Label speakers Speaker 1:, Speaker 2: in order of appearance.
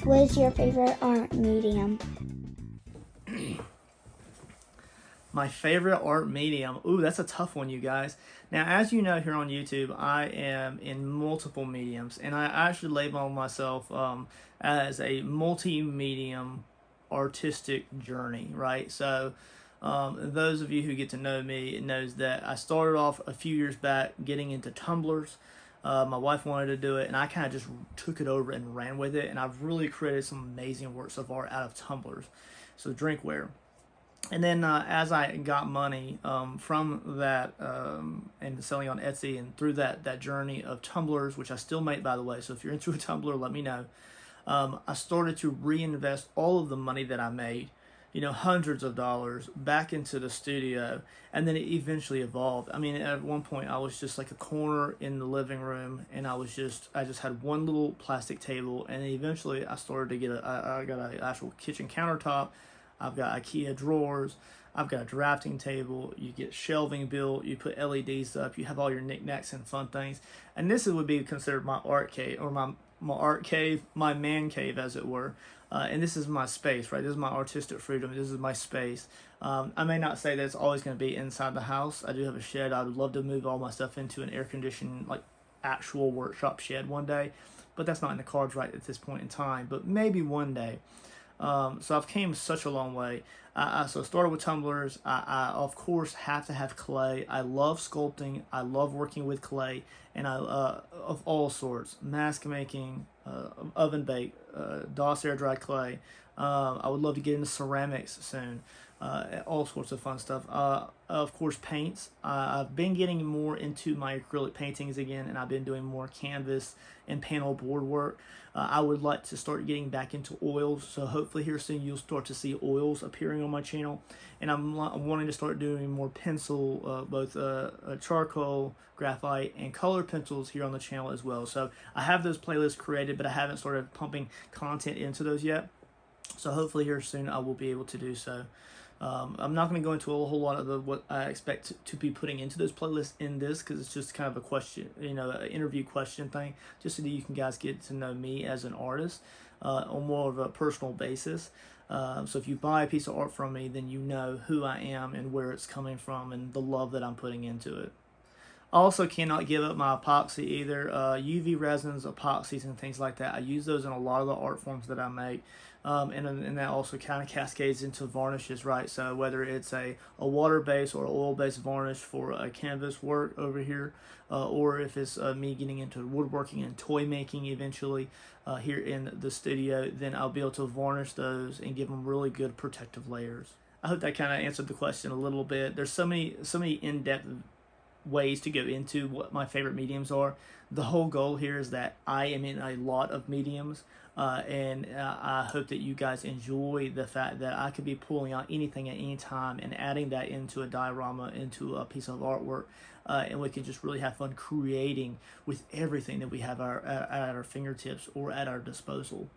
Speaker 1: What is your favorite art medium?
Speaker 2: My favorite art medium. Ooh, that's a tough one, you guys. Now, as you know, here on YouTube, I am in multiple mediums, and I actually label myself as a multi-medium artistic journey, right? So, those of you who get to know me knows that I started off a few years back getting into tumblers. My wife wanted to do it, and I kind of just took it over and ran with it, and I've really created some amazing works of art out of tumblers, so drinkware. And then as I got money from that and selling on Etsy and through that journey of tumblers, which I still make, by the way, so if you're into a tumbler, let me know. I started to reinvest all of the money that I made, hundreds of dollars, back into the studio, and then it eventually evolved. I mean, at one point, I was just like a corner in the living room, and I just had one little plastic table, and eventually I started to get I got an actual kitchen countertop. I've got IKEA drawers. I've got a drafting table. You get shelving built. You put LEDs up. You have all your knickknacks and fun things. And this would be considered my art cave, or my art cave, my man cave, as it were. And this is my space, right? This is my artistic freedom. This is my space. I may not say that it's always going to be inside the house. I do have a shed. I would love to move all my stuff into an air-conditioned, like, actual workshop shed one day. But that's not in the cards right at this point in time. But maybe one day. So I've came such a long way. So I started with tumblers. I of course have to have clay. I love sculpting. I love working with clay, and I of all sorts, mask making, oven bake, DOS air dry clay. I would love to get into ceramics soon. All sorts of fun stuff. Of course, paints. I've been getting more into my acrylic paintings again, and I've been doing more canvas and panel board work. I would like to start getting back into oils, so hopefully here soon you'll start to see oils appearing on my channel. And I'm wanting to start doing more pencil, both charcoal, graphite, and colored pencils here on the channel as well. So I have those playlists created, but I haven't started pumping content into those yet. So hopefully here soon I will be able to do so. I'm not going to go into a whole lot of what I expect to be putting into those playlists in this, because it's just kind of a question, an interview question thing, just so that you can guys get to know me as an artist on more of a personal basis. So if you buy a piece of art from me, then you know who I am and where it's coming from and the love that I'm putting into it. I also cannot give up my epoxy either. UV resins, epoxies, and things like that. I use those in a lot of the art forms that I make. And that also kind of cascades into varnishes, right? So whether it's a water-based or oil-based varnish for a canvas work over here, or if it's me getting into woodworking and toy making eventually here in the studio, then I'll be able to varnish those and give them really good protective layers. I hope that kind of answered the question a little bit. There's so many in-depth ways to go into what my favorite mediums are. The whole goal here is that I am in a lot of mediums, and I hope that you guys enjoy the fact that I could be pulling out anything at any time and adding that into a diorama, into a piece of artwork, and we can just really have fun creating with everything that we have at our fingertips or at our disposal.